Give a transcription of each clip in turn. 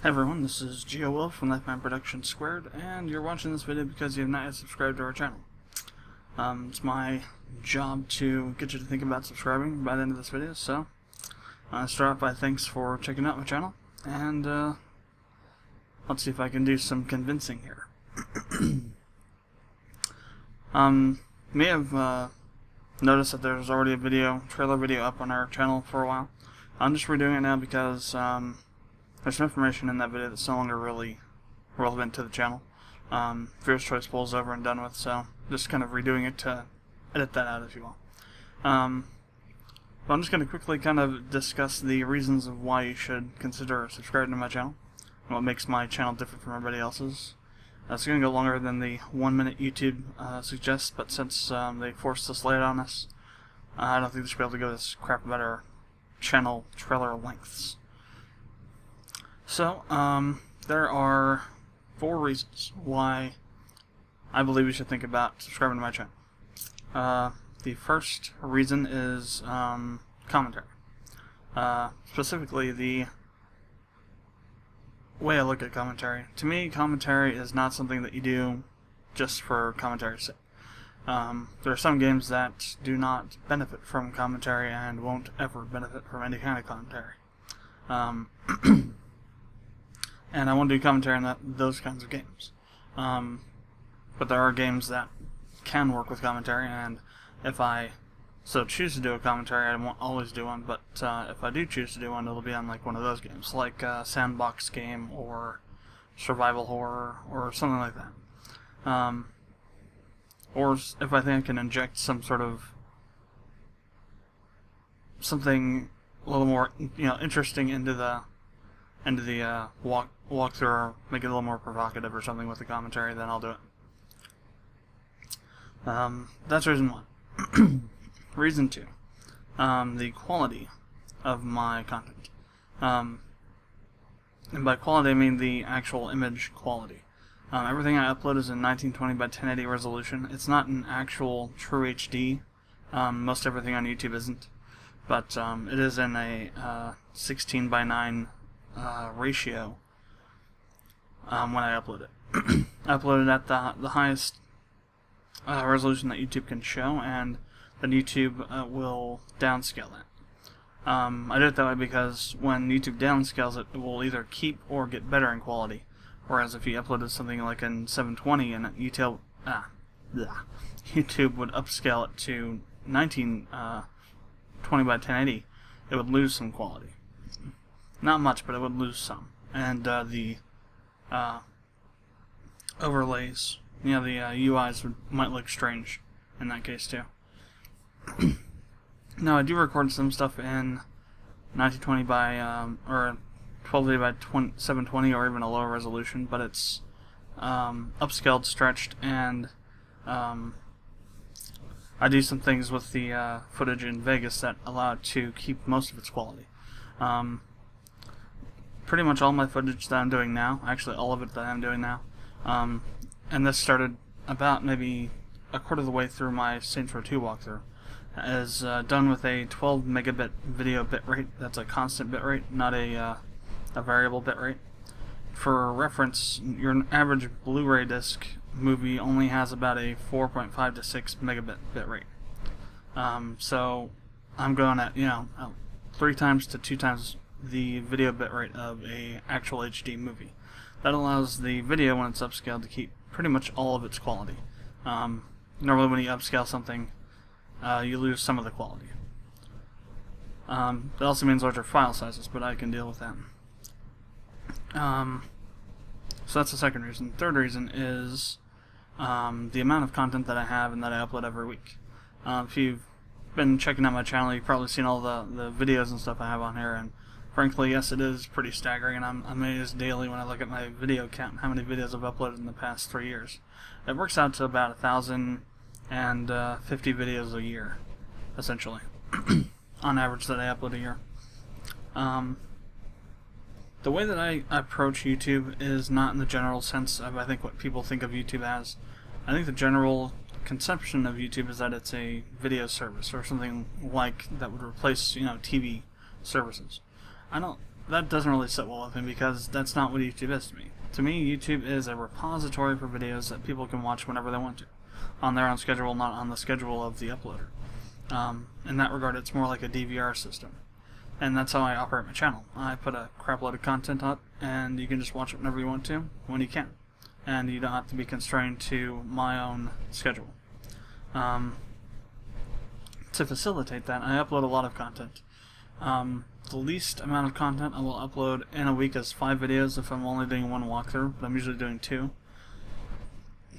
Hey everyone, this is GeoWolf from Productions², and you're watching this video because you have not yet subscribed to our channel. It's my job to get you to think about subscribing by the end of this video, so start off by thanks for checking out my channel, and let's see if I can do some convincing here. May have noticed that there's already a trailer video up on our channel for a while. I'm just redoing it now because there's some information in that video that's no longer really relevant to the channel. Viewer's Choice Poll's over and done with, so just kind of redoing it to edit that out, if you will. But I'm just going to quickly kind of discuss the reasons of why you should consider subscribing to my channel, and what makes my channel different from everybody else's. It's going to go longer than the 1 minute YouTube suggests, but since they forced this late on us, I don't think they should be able to go this crap about our channel trailer lengths. So, there are 4 reasons why I believe you should think about subscribing to my channel. The first reason is commentary. Specifically, the way I look at commentary. To me, commentary is not something that you do just for commentary's sake. There are some games that do not benefit from commentary and won't ever benefit from any kind of commentary. And I want to do commentary on those kinds of games. But there are games that can work with commentary, and if I so choose to do a commentary, I won't always do one, but if I do choose to do one, it'll be on like one of those games, like a sandbox game or survival horror or something like that. Or if I think I can inject some sort of something a little more, interesting into the walkthrough, or make it a little more provocative or something with the commentary, then I'll do it. That's reason 1. Reason 2, the quality of my content. And by quality I mean the actual image quality. Everything I upload is in 1920 by 1080 resolution. It's not an actual true HD. Most everything on YouTube isn't, but it is in a 16 by 9 ratio when I upload it. I upload it at the highest resolution that YouTube can show, and then YouTube will downscale it. I do it that way because when YouTube downscales it, it will either keep or get better in quality. Whereas if you uploaded something like in 720 and YouTube would upscale it to 1920 by 1080, it would lose some quality. Not much, but it would lose some. And the overlays, the UIs might look strange in that case too. Now, I do record some stuff in 1920 by or 1280 by 720 or even a lower resolution, but it's upscaled, stretched, and I do some things with the footage in Vegas that allow it to keep most of its quality. Pretty much all my footage that I'm doing now, actually all of it that I'm doing now, and this started about maybe a quarter of the way through my Saints Row 2 walkthrough, is done with a 12 megabit video bitrate. That's a constant bitrate, not a variable bitrate. For reference, your average Blu-ray disc movie only has about a 4.5 to 6 megabit bitrate. So I'm going at 3 times to 2 times the video bitrate of a actual HD movie. That allows the video, when it's upscaled, to keep pretty much all of its quality. Normally when you upscale something, you lose some of the quality. That also means larger file sizes, but I can deal with that. So that's the second reason. Third reason is the amount of content that I have and that I upload every week. If you've been checking out my channel, you've probably seen all the videos and stuff I have on here, and frankly, yes, it is pretty staggering, and I'm amazed daily when I look at my video count and how many videos I've uploaded in the past 3 years. It works out to about 1,050 videos a year, essentially, on average, that I upload a year. The way that I approach YouTube is not in the general sense of, I think, what people think of YouTube as. I think the general conception of YouTube is that it's a video service or something like that would replace, TV services. I don't that doesn't really sit well with me, because that's not what YouTube is to me. To me, YouTube is a repository for videos that people can watch whenever they want to, on their own schedule, not on the schedule of the uploader. In that regard, it's more like a DVR system. And that's how I operate my channel. I put a crap load of content up, and you can just watch it whenever you want to, when you can. And you don't have to be constrained to my own schedule. To facilitate that, I upload a lot of content. The least amount of content I will upload in a week is 5 videos if I'm only doing one walkthrough, but I'm usually doing 2.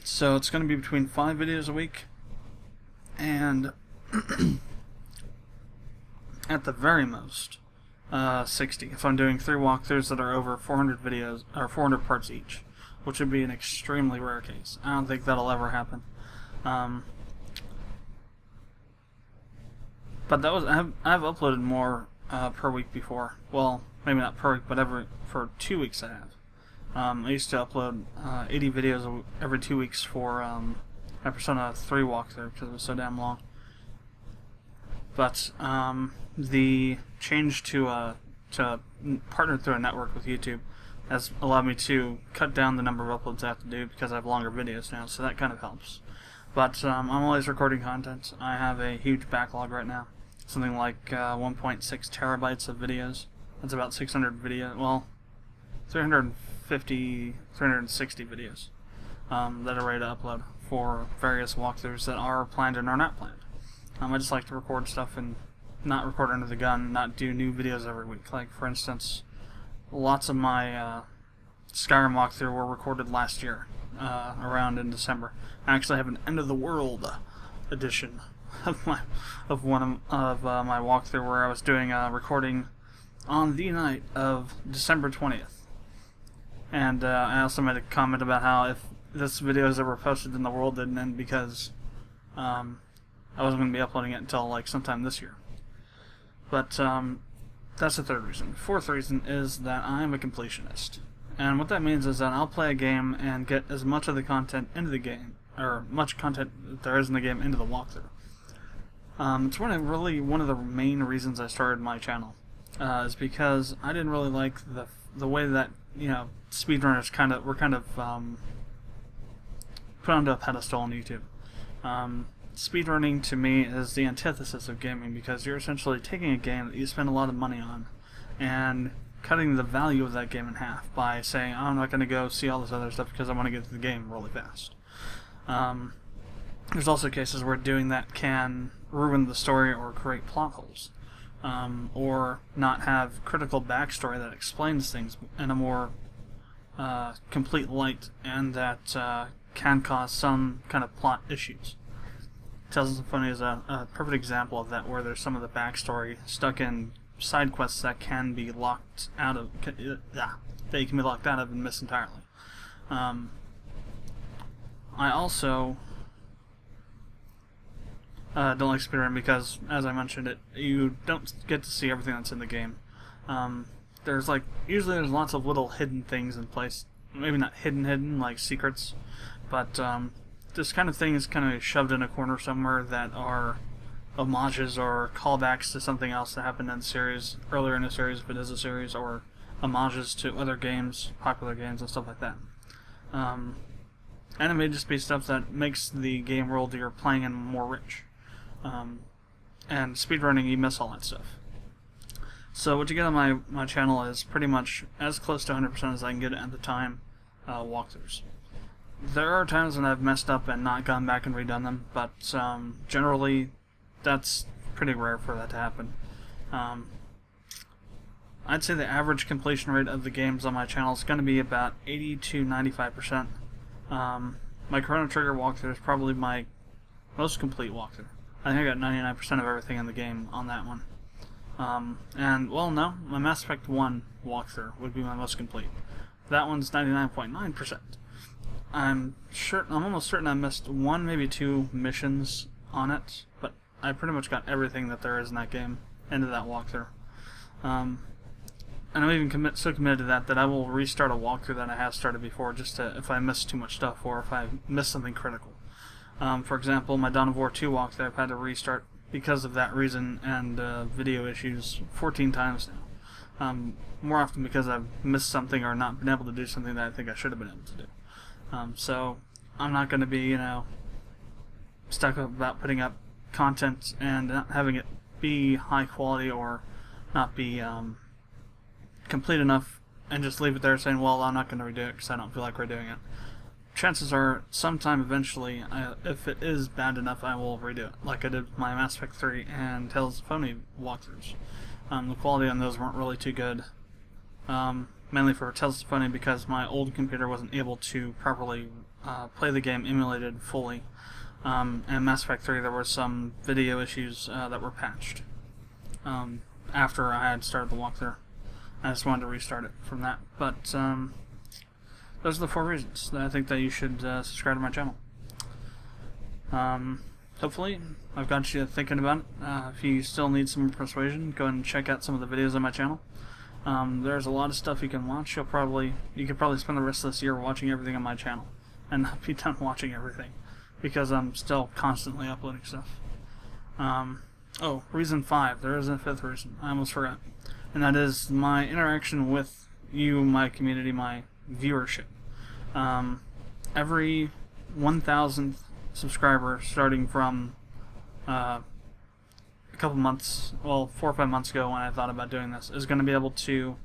So it's going to be between 5 videos a week and at the very most 60 if I'm doing 3 walkthroughs that are over 400 videos or 400 parts each, which would be an extremely rare case. I don't think that'll ever happen. But that was I've uploaded more per week before. Well, maybe not per week, but for 2 weeks I have. I used to upload 80 videos every 2 weeks for my Persona 3 walkthrough because it was so damn long. But the change to partner through a network with YouTube has allowed me to cut down the number of uploads I have to do because I have longer videos now, so that kind of helps. But I'm always recording content. I have a huge backlog right now. Something like 1.6 terabytes of videos. That's about 600 videos, well, 360 videos that are ready to upload for various walkthroughs that are planned and are not planned. I just like to record stuff and not record under the gun, not do new videos every week. Like, for instance, lots of my Skyrim walkthrough were recorded last year, around in December. I actually have an End of the World edition of my walkthrough where I was doing a recording on the night of December 20th. And I also made a comment about how if this video is ever posted, then the world didn't end, because I wasn't going to be uploading it until like sometime this year. But that's the third reason. Fourth reason is that I'm a completionist. And what that means is that I'll play a game and get as much of the content into the game, or much content that there is in the game into the walkthrough. It's one of the main reasons I started my channel, is because I didn't really like the way that, you know, speedrunners were kind of put onto a pedestal on YouTube. Speedrunning to me is the antithesis of gaming, because you're essentially taking a game that you spend a lot of money on and cutting the value of that game in half by saying, I'm not going to go see all this other stuff because I want to get to the game really fast. There's also cases where doing that can ruin the story or create plot holes, or not have critical backstory that explains things in a more complete light, and that can cause some kind of plot issues. Tales of Symphonia is a perfect example of that, where there's some of the backstory stuck in side quests that can be locked out of, that you can be locked out of and miss entirely. I also don't like speedrunning because, as I mentioned, you don't get to see everything that's in the game. Usually there's lots of little hidden things in place. Maybe not hidden like secrets, but this kind of thing is kind of shoved in a corner somewhere that are homages or callbacks to something else that happened in the series, earlier in the series if it is a series, or homages to other games, popular games and stuff like that. And it may just be stuff that makes the game world you're playing in more rich. And speedrunning, you miss all that stuff. So what you get on my channel is pretty much as close to 100% as I can get it at the time, walkthroughs. There are times when I've messed up and not gone back and redone them, but generally that's pretty rare for that to happen. I'd say the average completion rate of the games on my channel is going to be about 80 to 95%. My Chrono Trigger walkthrough is probably my most complete walkthrough. I think I got 99% of everything in the game on that one. And, well, no, my Mass Effect 1 walkthrough would be my most complete. That one's 99.9%. I'm almost certain I missed 1, maybe 2 missions on it, but I pretty much got everything that there is in that game into that walkthrough. And I'm even so committed to that I will restart a walkthrough that I have started before, just if I miss too much stuff or if I miss something critical. For example, my Dawn of War 2 walkthrough I've had to restart because of that reason and video issues 14 times more often because I've missed something or not been able to do something that I think I should have been able to do. So I'm not going to be, stuck about putting up content and not having it be high quality or not be complete enough and just leave it there saying, well, I'm not going to redo it because I don't feel like redoing it. Chances are, sometime eventually, if it is bad enough, I will redo it, like I did with my Mass Effect 3 and Tales of Phony walkthroughs. The quality on those weren't really too good, mainly for Tales of Phony because my old computer wasn't able to properly play the game emulated fully. And Mass Effect 3, there were some video issues that were patched after I had started the walkthrough. I just wanted to restart it from that, but those are the 4 reasons that I think that you should subscribe to my channel. Hopefully, I've got you thinking about it. If you still need some persuasion, go ahead and check out some of the videos on my channel. There's a lot of stuff you can watch. You could probably spend the rest of this year watching everything on my channel and not be done watching everything because I'm still constantly uploading stuff. Reason 5. There is a 5th reason. I almost forgot. And that is my interaction with you, my community, my viewership. Every 1,000th subscriber starting from a couple months, 4 or 5 months ago when I thought about doing this, is going to be able to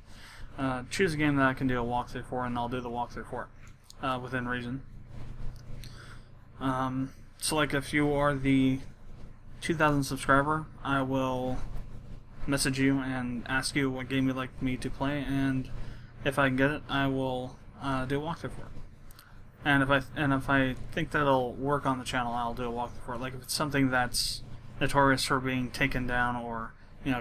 choose a game that I can do a walkthrough for, and I'll do the walkthrough for it within reason. So like if you are the 2,000 subscriber, I will message you and ask you what game you'd like me to play, and if I can get it, I will do a walkthrough for it. And if I think that'll work on the channel, I'll do a walkthrough for it. Like if it's something that's notorious for being taken down or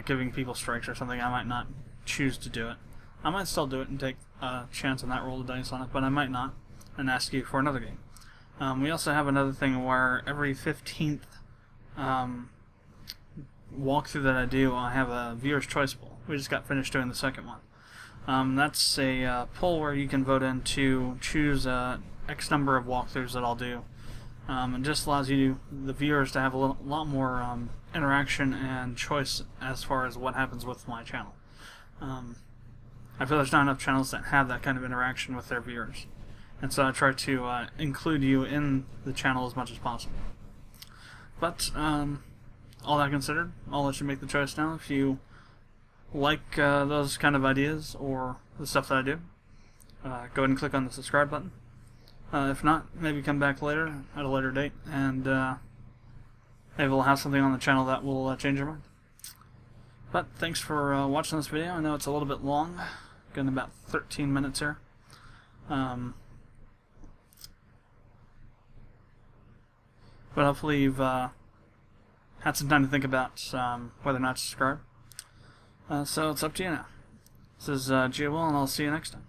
giving people strikes or something, I might not choose to do it. I might still do it and take a chance on that, roll the dice on it, but I might not, and ask you for another game. We also have another thing where every 15th walkthrough that I do, I have a viewer's choice poll. We just got finished doing the second one. That's a poll where you can vote in to choose X number of walkthroughs that I'll do. It just allows you, the viewers, to have a lot more interaction and choice as far as what happens with my channel. I feel there's not enough channels that have that kind of interaction with their viewers, and so I try to include you in the channel as much as possible. But all that considered, I'll let you make the choice now. If you like those kind of ideas or the stuff that I do, go ahead and click on the subscribe button. If not, maybe come back later at a later date, and maybe we'll have something on the channel that will change your mind. But thanks for watching this video. I know it's a little bit long, getting about 13 minutes here. But hopefully you've had some time to think about whether or not to subscribe. So it's up to you now. This is Gia Will, and I'll see you next time.